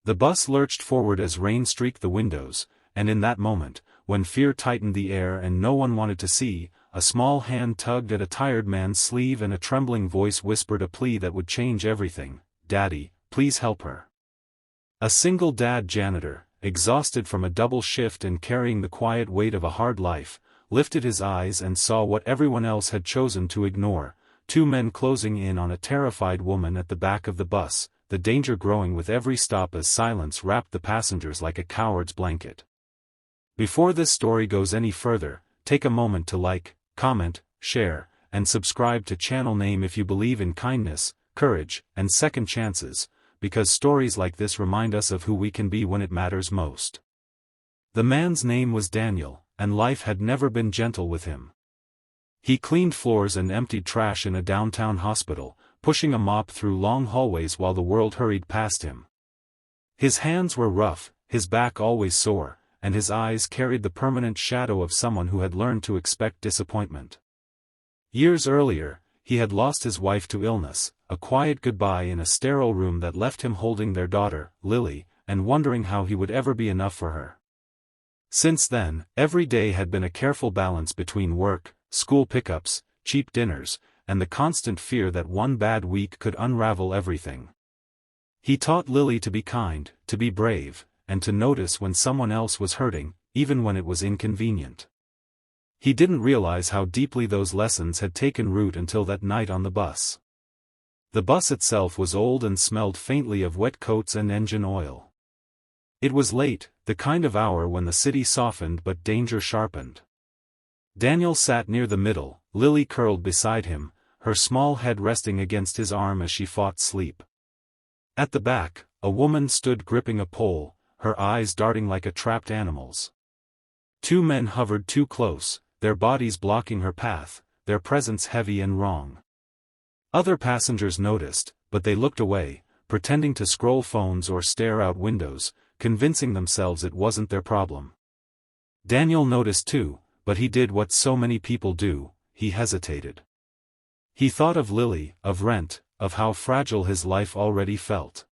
The bus lurched forward as rain streaked the windows, and in that moment, when fear tightened the air and no one wanted to see, a small hand tugged at a tired man's sleeve and a trembling voice whispered a plea that would change everything. "Daddy, please help her." A single dad janitor, exhausted from a double shift and carrying the quiet weight of a hard life, lifted his eyes and saw what everyone else had chosen to ignore: two men closing in on a terrified woman at the back of the bus, the danger growing with every stop as silence wrapped the passengers like a coward's blanket. Before this story goes any further, take a moment to like, comment, share, and subscribe to channel name if you believe in kindness, courage, and second chances, because stories like this remind us of who we can be when it matters most. The man's name was Daniel, and life had never been gentle with him. He cleaned floors and emptied trash in a downtown hospital, pushing a mop through long hallways while the world hurried past him. His hands were rough, his back always sore, and his eyes carried the permanent shadow of someone who had learned to expect disappointment. Years earlier, he had lost his wife to illness, a quiet goodbye in a sterile room that left him holding their daughter, Lily, and wondering how he would ever be enough for her. Since then, every day had been a careful balance between work, school pickups, cheap dinners, and the constant fear that one bad week could unravel everything. He taught Lily to be kind, to be brave, and to notice when someone else was hurting, even when it was inconvenient. He didn't realize how deeply those lessons had taken root until that night on the bus. The bus itself was old and smelled faintly of wet coats and engine oil. It was late, the kind of hour when the city softened but danger sharpened. Daniel sat near the middle, Lily curled beside him, her small head resting against his arm as she fought sleep. At the back, a woman stood gripping a pole, her eyes darting like a trapped animal's. Two men hovered too close, their bodies blocking her path, their presence heavy and wrong. Other passengers noticed, but they looked away, pretending to scroll phones or stare out windows, convincing themselves it wasn't their problem. Daniel noticed too, but he did what so many people do: he hesitated. He thought of Lily, of rent, of how fragile his life already felt.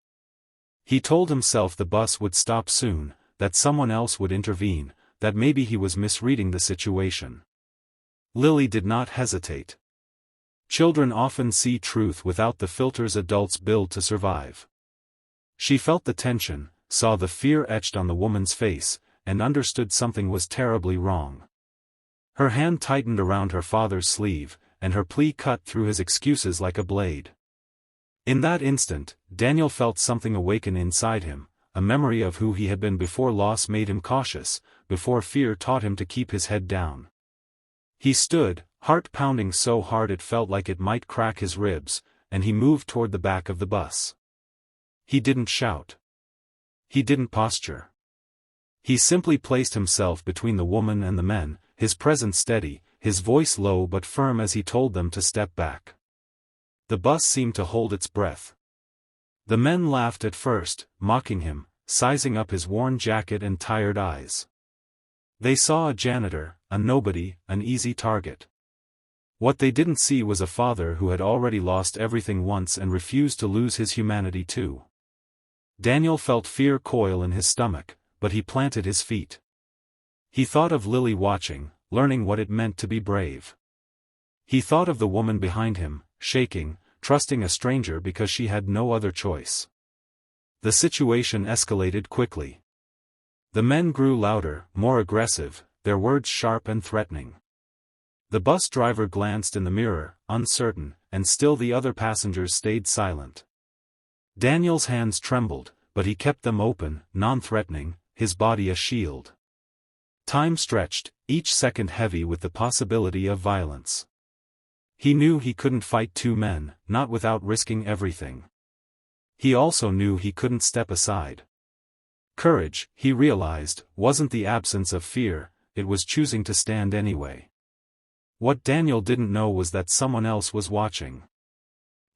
He told himself the bus would stop soon, that someone else would intervene, that maybe he was misreading the situation. Lily did not hesitate. Children often see truth without the filters adults build to survive. She felt the tension, saw the fear etched on the woman's face, and understood something was terribly wrong. Her hand tightened around her father's sleeve, and her plea cut through his excuses like a blade. In that instant, Daniel felt something awaken inside him, a memory of who he had been before loss made him cautious, before fear taught him to keep his head down. He stood, heart pounding so hard it felt like it might crack his ribs, and he moved toward the back of the bus. He didn't shout. He didn't posture. He simply placed himself between the woman and the men, his presence steady, his voice low but firm as he told them to step back. The bus seemed to hold its breath. The men laughed at first, mocking him, sizing up his worn jacket and tired eyes. They saw a janitor, a nobody, an easy target. What they didn't see was a father who had already lost everything once and refused to lose his humanity too. Daniel felt fear coil in his stomach, but he planted his feet. He thought of Lily watching, learning what it meant to be brave. He thought of the woman behind him, shaking, trusting a stranger because she had no other choice. The situation escalated quickly. The men grew louder, more aggressive, their words sharp and threatening. The bus driver glanced in the mirror, uncertain, and still the other passengers stayed silent. Daniel's hands trembled, but he kept them open, non-threatening, his body a shield. Time stretched, each second heavy with the possibility of violence. He knew he couldn't fight two men, not without risking everything. He also knew he couldn't step aside. Courage, he realized, wasn't the absence of fear, it was choosing to stand anyway. What Daniel didn't know was that someone else was watching.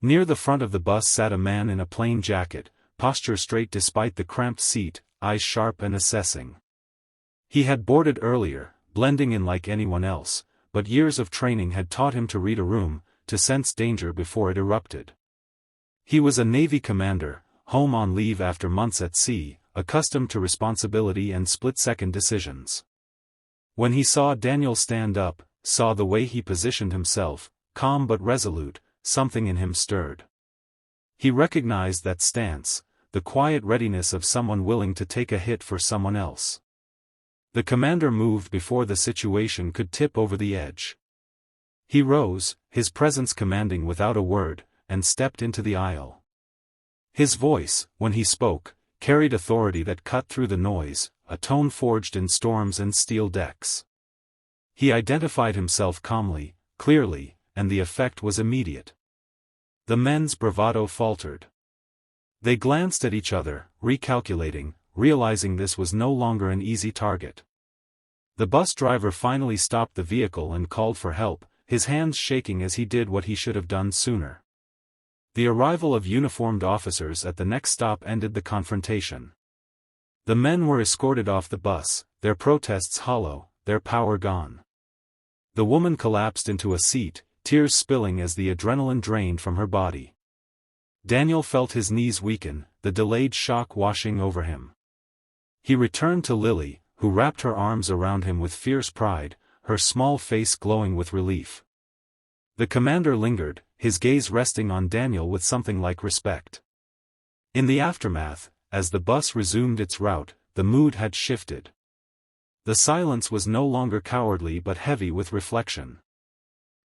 Near the front of the bus sat a man in a plain jacket, posture straight despite the cramped seat, eyes sharp and assessing. He had boarded earlier, blending in like anyone else, but years of training had taught him to read a room, to sense danger before it erupted. He was a Navy commander, home on leave after months at sea, accustomed to responsibility and split-second decisions. When he saw Daniel stand up, saw the way he positioned himself, calm but resolute, something in him stirred. He recognized that stance, the quiet readiness of someone willing to take a hit for someone else. The commander moved before the situation could tip over the edge. He rose, his presence commanding without a word, and stepped into the aisle. His voice, when he spoke, carried authority that cut through the noise, a tone forged in storms and steel decks. He identified himself calmly, clearly, and the effect was immediate. The men's bravado faltered. They glanced at each other, recalculating, realizing this was no longer an easy target. The bus driver finally stopped the vehicle and called for help, his hands shaking as he did what he should have done sooner. The arrival of uniformed officers at the next stop ended the confrontation. The men were escorted off the bus, their protests hollow, their power gone. The woman collapsed into a seat, tears spilling as the adrenaline drained from her body. Daniel felt his knees weaken, the delayed shock washing over him. He returned to Lily, who wrapped her arms around him with fierce pride, her small face glowing with relief. The commander lingered, his gaze resting on Daniel with something like respect. In the aftermath, as the bus resumed its route, the mood had shifted. The silence was no longer cowardly but heavy with reflection.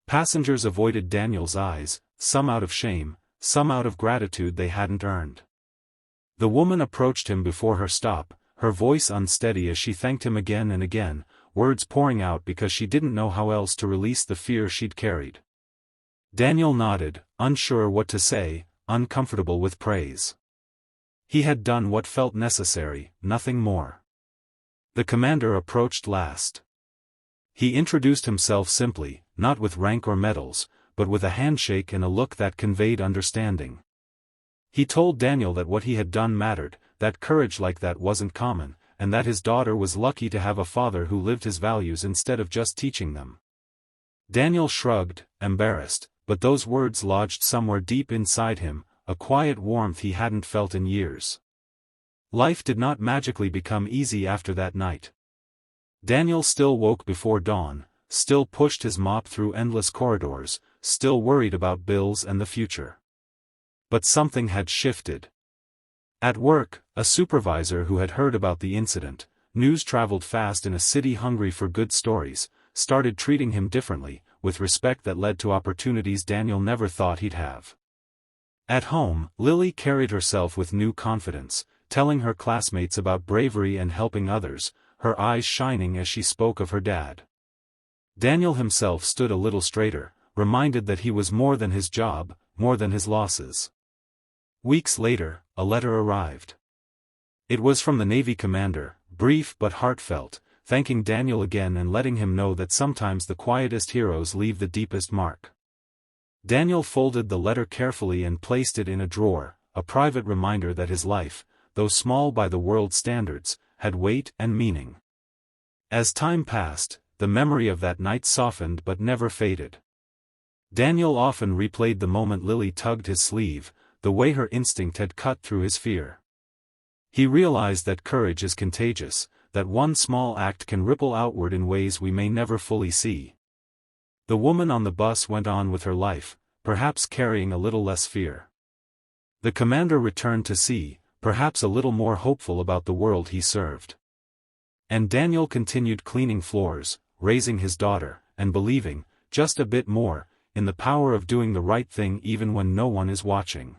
Passengers avoided Daniel's eyes, some out of shame, some out of gratitude they hadn't earned. The woman approached him before her stop, her voice unsteady as she thanked him again and again, words pouring out because she didn't know how else to release the fear she'd carried. Daniel nodded, unsure what to say, uncomfortable with praise. He had done what felt necessary, nothing more. The commander approached last. He introduced himself simply, not with rank or medals, but with a handshake and a look that conveyed understanding. He told Daniel that what he had done mattered, that courage like that wasn't common, and that his daughter was lucky to have a father who lived his values instead of just teaching them. Daniel shrugged, embarrassed, but those words lodged somewhere deep inside him, a quiet warmth he hadn't felt in years. Life did not magically become easy after that night. Daniel still woke before dawn, still pushed his mop through endless corridors, still worried about bills and the future. But something had shifted. At work, a supervisor who had heard about the incident, news traveled fast in a city hungry for good stories, started treating him differently, with respect that led to opportunities Daniel never thought he'd have. At home, Lily carried herself with new confidence, telling her classmates about bravery and helping others, her eyes shining as she spoke of her dad. Daniel himself stood a little straighter, reminded that he was more than his job, more than his losses. Weeks later, a letter arrived. It was from the Navy commander, brief but heartfelt, thanking Daniel again and letting him know that sometimes the quietest heroes leave the deepest mark. Daniel folded the letter carefully and placed it in a drawer, a private reminder that his life, though small by the world's standards, had weight and meaning. As time passed, the memory of that night softened but never faded. Daniel often replayed the moment Lily tugged his sleeve, the way her instinct had cut through his fear. He realized that courage is contagious, that one small act can ripple outward in ways we may never fully see. The woman on the bus went on with her life, perhaps carrying a little less fear. The commander returned to sea, perhaps a little more hopeful about the world he served. And Daniel continued cleaning floors, raising his daughter, and believing, just a bit more, in the power of doing the right thing even when no one is watching.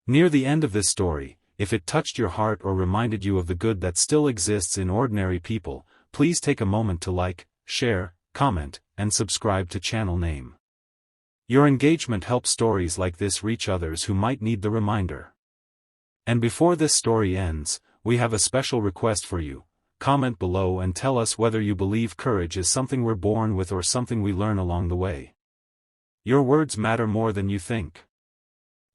Near the end of this story, if it touched your heart or reminded you of the good that still exists in ordinary people, please take a moment to like, share, comment, and subscribe to channel name. Your engagement helps stories like this reach others who might need the reminder. And before this story ends, we have a special request for you. Comment below and tell us whether you believe courage is something we're born with or something we learn along the way. Your words matter more than you think.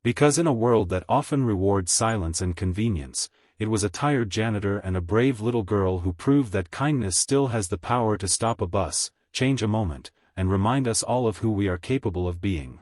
Because in a world that often rewards silence and convenience, it was a tired janitor and a brave little girl who proved that kindness still has the power to stop a bus, change a moment, and remind us all of who we are capable of being.